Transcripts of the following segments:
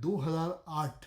2008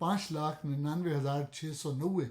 5,99,690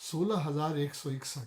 16,161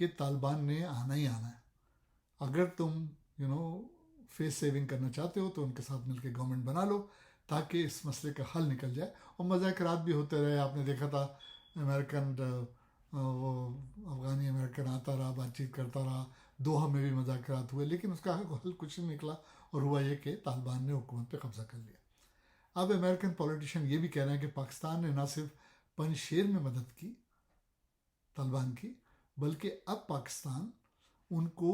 کہ طالبان نے آنا ہی آنا ہے. اگر تم فیس سیونگ کرنا چاہتے ہو تو ان کے ساتھ مل کے گورنمنٹ بنا لو تاکہ اس مسئلے کا حل نکل جائے. اور مذاکرات بھی ہوتے رہے. آپ نے دیکھا تھا امریکن وہ افغانی امریکن آتا رہا، بات چیت کرتا رہا، دوحہ میں بھی مذاکرات ہوئے، لیکن اس کا حل کچھ نہیں نکلا، اور ہوا یہ کہ طالبان نے حکومت پہ قبضہ کر لیا. اب امریکن پولیٹیشین یہ بھی کہہ رہے ہیں کہ پاکستان نے نہ صرف پنجشیر میں مدد کی طالبان کی، بلکہ اب پاکستان ان کو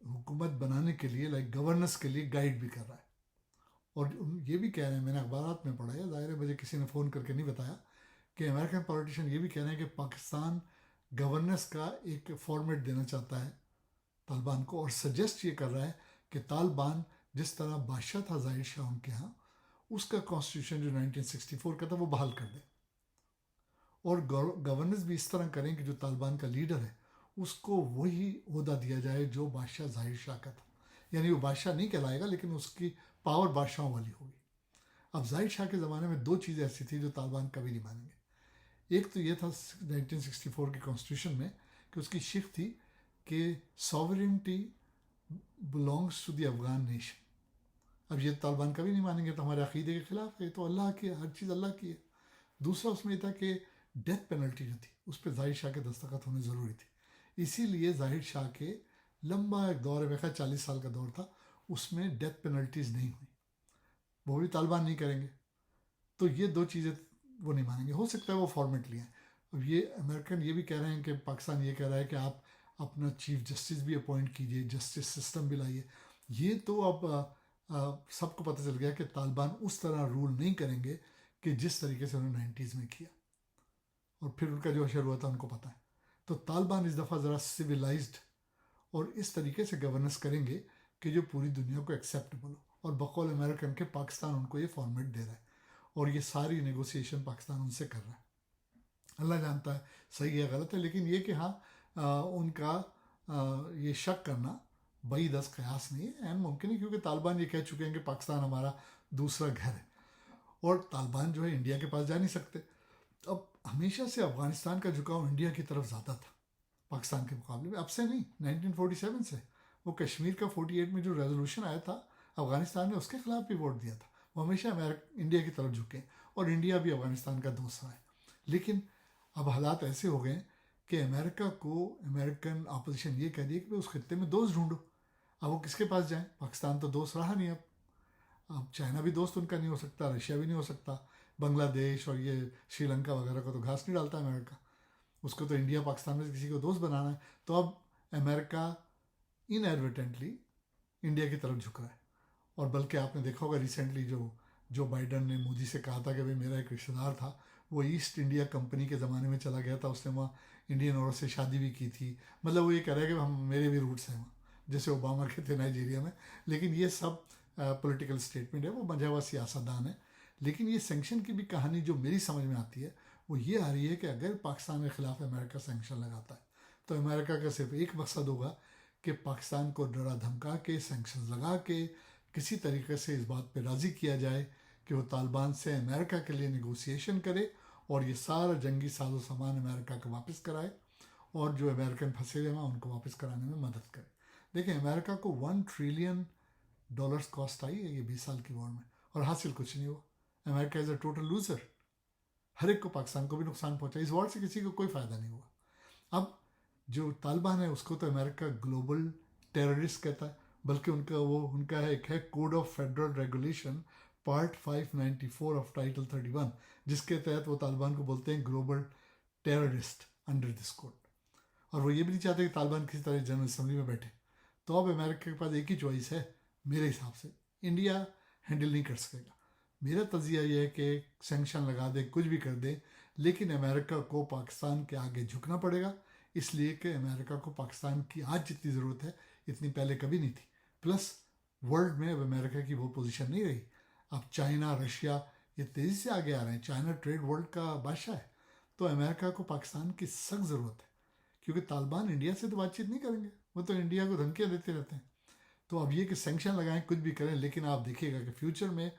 حکومت بنانے کے لیے گورننس کے لیے گائیڈ بھی کر رہا ہے. اور یہ بھی کہہ رہے ہیں، میں نے اخبارات میں پڑھا ہے، ظاہر ہے مجھے کسی نے فون کر کے نہیں بتایا، کہ امریکن پولیٹیشین یہ بھی کہہ رہے ہیں کہ پاکستان گورننس کا ایک فارمیٹ دینا چاہتا ہے طالبان کو، اور سجیسٹ یہ کر رہا ہے کہ طالبان جس طرح بادشاہ تھا ظاہر شاہ ان کے ہاں، اس کا کانسٹیٹیوشن جو 1964 کا تھا وہ بحال کر دیں، اور گورننس بھی اس طرح کریں کہ جو طالبان کا لیڈر ہے اس کو وہی عہدہ دیا جائے جو بادشاہ ظاہر شاہ کا تھا. یعنی وہ بادشاہ نہیں کہلائے گا، لیکن اس کی پاور بادشاہوں والی ہوگی. اب ظاہر شاہ کے زمانے میں دو چیزیں ایسی تھیں جو طالبان کبھی نہیں مانیں گے. ایک تو یہ تھا 1964 کے کانسٹیٹیوشن میں کہ اس کی شق تھی کہ sovereignty belongs to the Afghan nation. اب یہ طالبان کبھی نہیں مانیں گے، تو ہمارے عقیدے کے خلاف ہے، تو اللہ کی ہے، ہر چیز اللہ کی ہے. دوسرا اس میں یہ تھا کہ ڈیتھ پینلٹی جو تھی اس پہ ظاہر شاہ کے دستخط ہونے ضروری تھی. اسی لیے ظاہر شاہ کے لمبا ایک دور ہے، میرے خیال 40 سال کا دور تھا، اس میں ڈیتھ پینلٹیز نہیں ہوئی. وہ بھی طالبان نہیں کریں گے. تو یہ دو چیزیں وہ نہیں مانیں گے. ہو سکتا ہے وہ فارمیٹ لیے ہیں. اب یہ امریکن یہ بھی کہہ رہے ہیں کہ پاکستان یہ کہہ رہا ہے کہ آپ اپنا چیف جسٹس بھی اپوائنٹ کیجئے، جسٹس سسٹم بھی لائیے. یہ تو اب سب کو پتہ چل گیا کہ طالبان اس طرح رول نہیں کریں گے کہ جس طریقے سے انہوں نے 90s میں کیا، اور پھر ان کا جو اشر ہوا تھا ان کو پتہ ہے. تو طالبان اس دفعہ ذرا سویلائزڈ اور اس طریقے سے گورننس کریں گے کہ جو پوری دنیا کو ایکسیپٹیبل ہو. اور بقول امریکن کے پاکستان ان کو یہ فارمیٹ دے رہا ہے، اور یہ ساری نیگوسیشن پاکستان ان سے کر رہا ہے. اللہ جانتا ہے صحیح ہے غلط ہے، لیکن یہ کہ ہاں ان کا یہ شک کرنا بئی دس قیاس نہیں ہے، این ممکن ہے، کیونکہ طالبان یہ کہہ چکے ہیں کہ پاکستان ہمارا دوسرا گھر ہے، اور طالبان جو ہے انڈیا کے پاس جا نہیں سکتے. اب ہمیشہ سے افغانستان کا جھکاؤ انڈیا کی طرف زیادہ تھا پاکستان کے مقابلے میں. اب سے نہیں، 1947 سے. وہ کشمیر کا 48 میں جو ریزولوشن آیا تھا افغانستان نے اس کے خلاف بھی ووٹ دیا تھا. وہ ہمیشہ انڈیا کی طرف جھکے، اور انڈیا بھی افغانستان کا دوست رہا ہے. لیکن اب حالات ایسے ہو گئے کہ امریکہ کو امریکن اپوزیشن یہ کہہ رہی ہے کہ اس خطے میں دوست ڈھونڈو. اب وہ کس کے پاس جائیں؟ پاکستان تو دوست رہا نہیں. اب چائنا بھی دوست ان کا نہیں ہو سکتا، رشیا بھی نہیں ہو سکتا، بنگلہ دیش اور یہ شری لنکا وغیرہ کو تو گھاس نہیں ڈالتا امریکہ. اس کو تو انڈیا پاکستان میں کسی کو دوست بنانا ہے. تو اب امریکہ انایڈورٹنٹلی انڈیا کی طرف جھک رہا ہے. اور بلکہ آپ نے دیکھا ہوگا ریسنٹلی جو بائیڈن نے مودی سے کہا تھا کہ بھائی میرا ایک رشتہ دار تھا، وہ ایسٹ انڈیا کمپنی کے زمانے میں چلا گیا تھا، اس نے وہاں انڈین عورت سے شادی بھی کی تھی. مطلب وہ یہ کہہ رہا ہے کہ میرے بھی روٹس ہیں وہاں، جیسے اوباما کے تھے نائجیریا میں. لیکن یہ سب پولیٹیکل اسٹیٹمنٹ ہے، وہ مجھے ہوا سیاستدان ہے. لیکن یہ سینکشن کی بھی کہانی جو میری سمجھ میں آتی ہے وہ یہ آ رہی ہے کہ اگر پاکستان کے خلاف امریکہ سینکشن لگاتا ہے تو امریکہ کا صرف ایک مقصد ہوگا کہ پاکستان کو ڈرا دھمکا کے سینکشنز لگا کے کسی طریقے سے اس بات پہ راضی کیا جائے کہ وہ طالبان سے امریکہ کے لیے نیگوسیشن کرے، اور یہ سارا جنگی ساز و سامان امریکہ کو واپس کرائے، اور جو امریکن پھنسے ہوئے ہیں ان کو واپس کرانے میں مدد کرے. دیکھیں امریکہ کو $1 ٹریلین کاسٹ آئی ہے یہ 20 سال کی وار میں، اور حاصل کچھ نہیں ہوا. امریکہ از اے ٹوٹل لوزر. ہر ایک کو، پاکستان کو بھی نقصان پہنچا. اس وار سے کسی کو کوئی فائدہ نہیں ہوا. اب جو طالبان ہے اس کو تو امریکہ گلوبل ٹیررسٹ کہتا ہے، بلکہ ان کا ایک ہے code of federal regulation part 594 of title 31، جس کے تحت وہ طالبان کو بولتے ہیں global terrorist under this code. اور وہ یہ بھی نہیں چاہتے کہ طالبان کسی طرح جنرل اسمبلی میں بیٹھے. تو اب امریکہ کے پاس ایک ہی چوائس ہے میرے حساب سے، انڈیا ہینڈل نہیں کر سکے گا. میرا تجزیہ یہ ہے کہ سینکشن لگا دے، کچھ بھی کر دے، لیکن امریکہ کو پاکستان کے آگے جھکنا پڑے گا، اس لیے کہ امریکہ کو پاکستان کی آج جتنی ضرورت ہے اتنی پہلے کبھی نہیں تھی. پلس ورلڈ میں اب امریکہ کی وہ پوزیشن نہیں رہی. اب چائنا، رشیا یہ تیزی سے آگے آ رہے ہیں. چائنا ٹریڈ ورلڈ کا بادشاہ ہے. تو امریکہ کو پاکستان کی سخت ضرورت ہے، کیونکہ طالبان انڈیا سے تو بات چیت نہیں کریں گے، وہ تو انڈیا کو دھمکیاں دیتے رہتے ہیں. تو اب یہ کہ سینکشن لگائیں، کچھ بھی کریں، لیکن آپ دیکھیے گا کہ فیوچر میں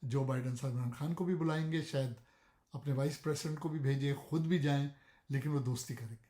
جو بائیڈن صاحب عمران خان کو بھی بلائیں گے، شاید اپنے وائس پریزیڈنٹ کو بھی بھیجیں، خود بھی جائیں، لیکن وہ دوستی کریں گے.